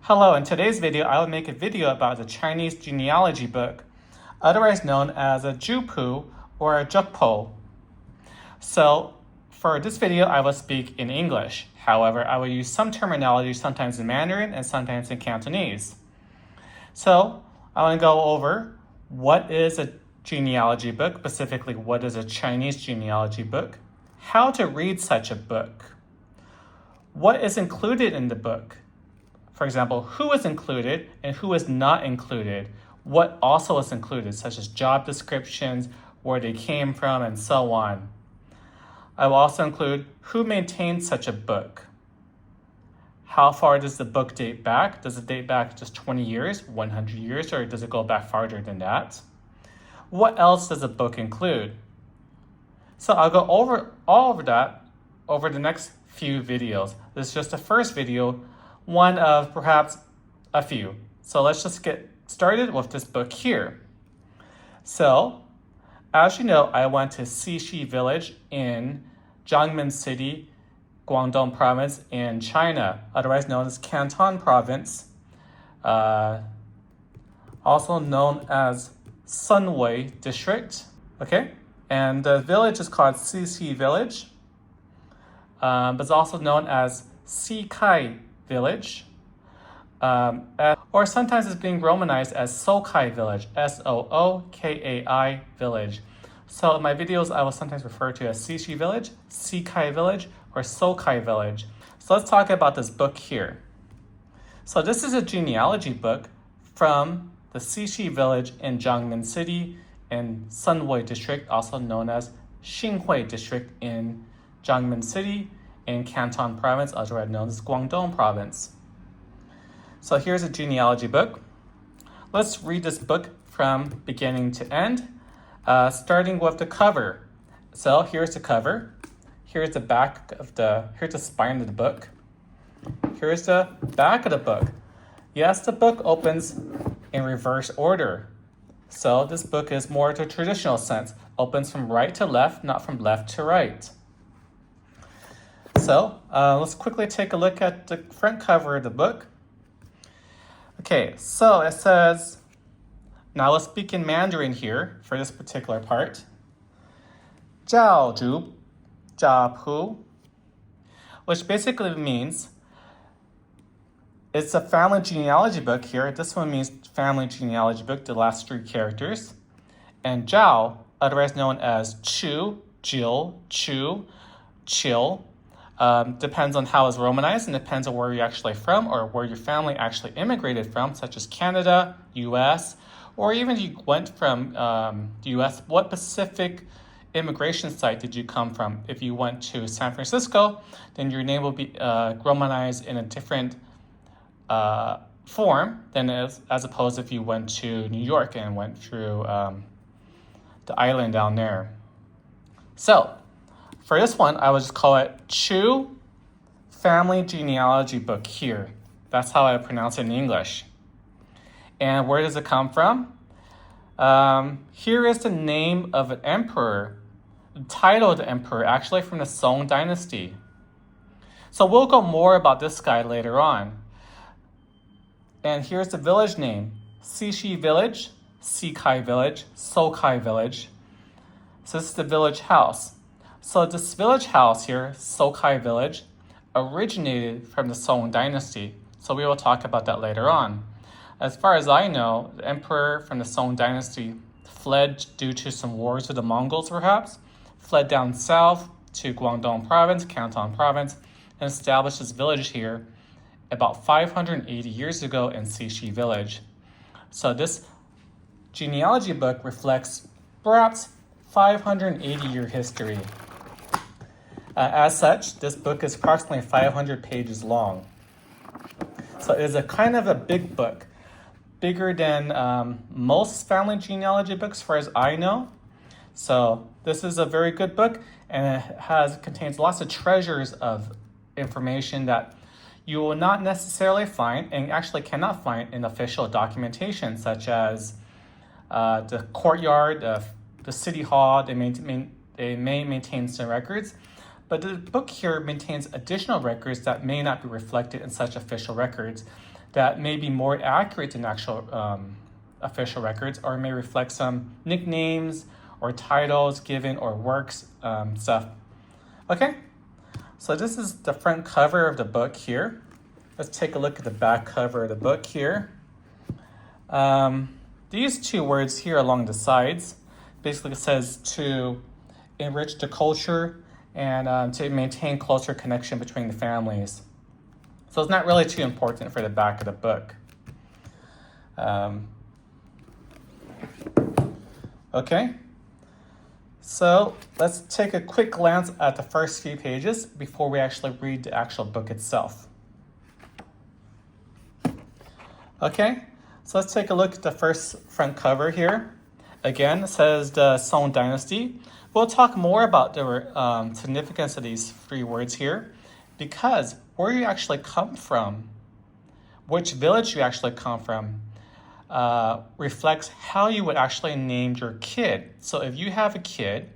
Hello, in today's video, I will make a video about the Chinese genealogy book, otherwise known as a Jupu or a Jukpo. So, for this video, I will speak in English. However, I will use some terminology, sometimes in Mandarin and sometimes in Cantonese. So, I want to go over what is a genealogy book, specifically what is a Chinese genealogy book, how to read such a book, what is included in the book. For example, who is included and who is not included, what also is included, such as job descriptions, where they came from, and so on. I will also include who maintains such a book. How far does the book date back? Does it date back just 20 years, 100 years, or does it go back farther than that? What else does the book include? So I'll go over all of that over the next few videos. This is just the first video, one of perhaps a few. So let's just get started with this book here. So, as you know, I went to Xixi Village in Jiangmen City, Guangdong Province in China, otherwise known as Canton Province, also known as Sunwei District. Okay, and the village is called Xixi Village, but it's also known as Xikai Village, or sometimes it's being romanized as Sokai Village, Sookai Village. So in my videos, I will sometimes refer to as Xixi Village, Xikai Village, or Sokai Village. So let's talk about this book here. So this is a genealogy book from the Xixi Village in Jiangmen City in Sunwei District, also known as Xinhui District in Jiangmen City in Canton Province, otherwise known as Guangdong Province. So here's a genealogy book. Let's read this book from beginning to end, starting with the cover. So here's the cover. Here's the back of here's the spine of the book. Here's the back of the book. Yes, the book opens in reverse order. So this book is more the traditional sense, opens from right to left, not from left to right. So let's quickly take a look at the front cover of the book. Okay, so it says, now let's speak in Mandarin here for this particular part. 教主家谱, which basically means it's a family genealogy book here. This one means family genealogy book, the last three characters. And Zhao, otherwise known as Chu, Jill, Chu, Chill, depends on how it's romanized and depends on where you're actually from or where your family actually immigrated from, such as Canada, US, or even if you went from the US, what Pacific immigration site did you come from? If you went to San Francisco, then your name will be romanized in a different form than as opposed if you went to New York and went through the island down there. So, for this one, I would just call it Chu Family Genealogy Book here. That's how I pronounce it in English. And where does it come from? Here is the name of an emperor, the title of the emperor, actually from the Song Dynasty. So we'll go more about this guy later on. And here's the village name, Xixi Village, Xikai Village, Sokai Village. So this is the village house. So this village house here, Sokai Village, originated from the Song Dynasty. So we will talk about that later on. As far as I know, the emperor from the Song Dynasty fled due to some wars with the Mongols perhaps, fled down south to Guangdong Province, Canton Province, and established his village here about 580 years ago in Xixi Village. So this genealogy book reflects perhaps 580-year history. As such, this book is approximately 500 pages long. So it is a kind of a big book, bigger than most family genealogy books, as far as I know. So this is a very good book, and it contains lots of treasures of information that you will not necessarily find, and actually cannot find in official documentation, such as the courtyard, the city hall. They may maintain some records, but the book here maintains additional records that may not be reflected in such official records. that may be more accurate than actual official records, or may reflect some nicknames or titles given or works stuff. Okay, so this is the front cover of the book here. Let's take a look at the back cover of the book here. These two words here along the sides basically says to enrich the culture and to maintain closer connection between the families. So it's not really too important for the back of the book. Okay, so let's take a quick glance at the first few pages before we actually read the actual book itself. Okay, so let's take a look at the first front cover here. Again, it says the Song Dynasty. We'll talk more about the significance of these three words here, because where you actually come from, which village you actually come from, reflects how you would actually name your kid. So if you have a kid,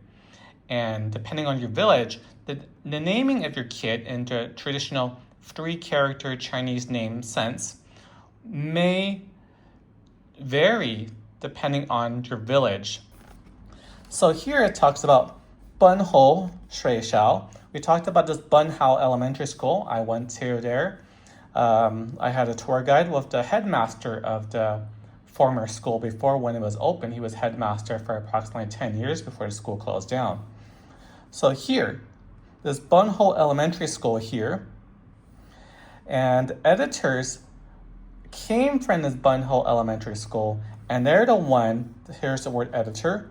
and depending on your village, the naming of your kid in the traditional three-character Chinese name sense may vary depending on your village. So here it talks about Bunho Shui Xiao. We talked about this Bunhao Elementary School. I went to there. I had a tour guide with the headmaster of the former school before when it was open. He was headmaster for approximately 10 years before the school closed down. So here, this Bunho Elementary School here, and editors came from this Bunho Elementary School, and they're the one, here's the word editor,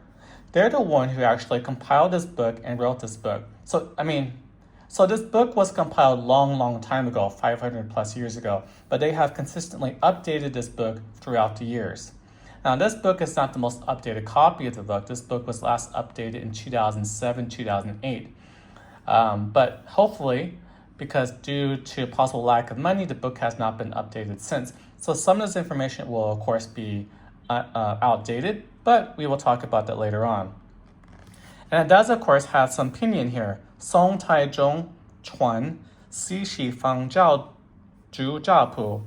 they're the one who actually compiled this book and wrote this book. So this book was compiled long time ago, 500 plus years ago, but they have consistently updated this book throughout the years. Now, this book is not the most updated copy of the book. This book was last updated in 2007, 2008. But hopefully, because due to possible lack of money, the book has not been updated since. So some of this information will, of course, be outdated, but we will talk about that later on. And it does, of course, have some pinyin here. Song Tai Zhong Chuan Si Shi Fang Zhao Zhu Zha Pu.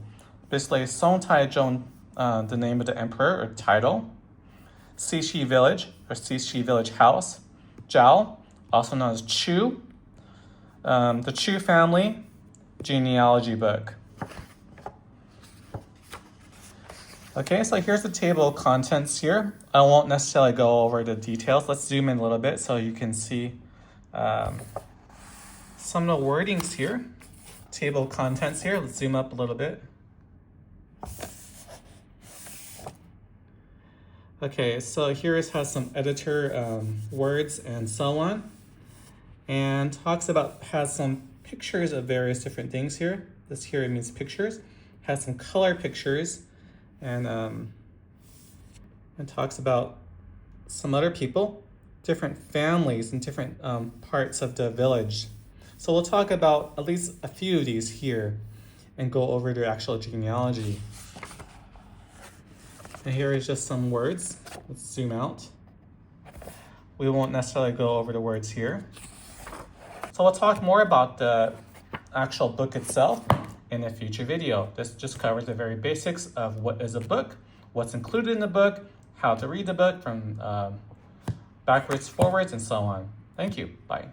Basically, Song Tai Zhong, the name of the emperor or title. Si Shi Village or Si Shi Village House. Zhao, also known as Chu. The Chu family genealogy book. Okay, so here's the table of contents here. I won't necessarily go over the details. Let's zoom in a little bit so you can see some of the wordings here. Table of contents here. Let's zoom up a little bit. Okay, so here it has some editor words and so on. And has some pictures of various different things here. This here means pictures. Has some color pictures. And talks about some other people, different families and different parts of the village. So we'll talk about at least a few of these here and go over their actual genealogy. And here is just some words. Let's zoom out. We won't necessarily go over the words here. So we'll talk more about the actual book itself in a future video. This just covers the very basics of what is a book, what's included in the book, how to read the book from backwards, forwards, and so on. Thank you. Bye.